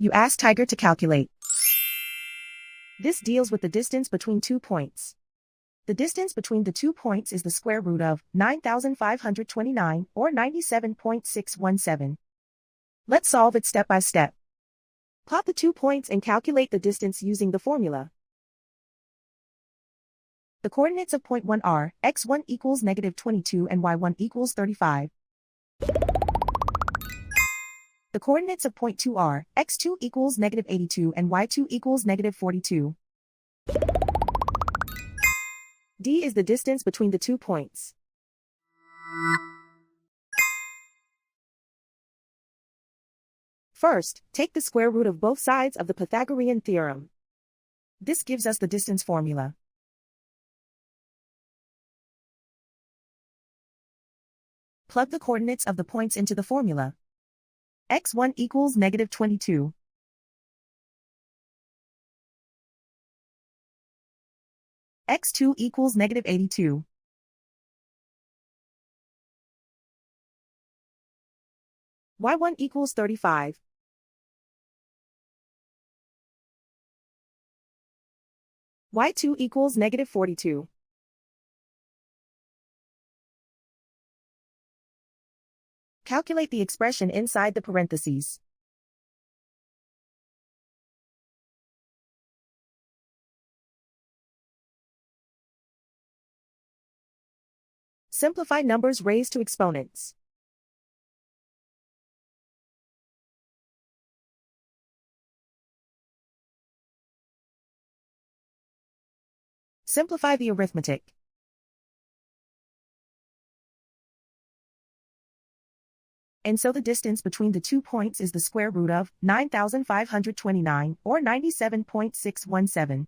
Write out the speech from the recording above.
You ask Tiger to calculate. This deals with the distance between 2 points. The distance between the 2 points is the square root of 9,529 or 97.617. Let's solve it step by step. Plot the 2 points and calculate the distance using the formula. The coordinates of point 1 are x1 equals -22 and y1 equals 35. The coordinates of point 2 are x2 equals -82 and y2 equals -42. D is the distance between the 2 points. First, take the square root of both sides of the Pythagorean theorem. This gives us the distance formula. Plug the coordinates of the points into the formula. x1 equals -22. x2 equals -82. y1 equals 35. y2 equals -42. Calculate the expression inside the parentheses. Simplify numbers raised to exponents. Simplify the arithmetic. And so the distance between the 2 points is the square root of 9,529 or 97.617.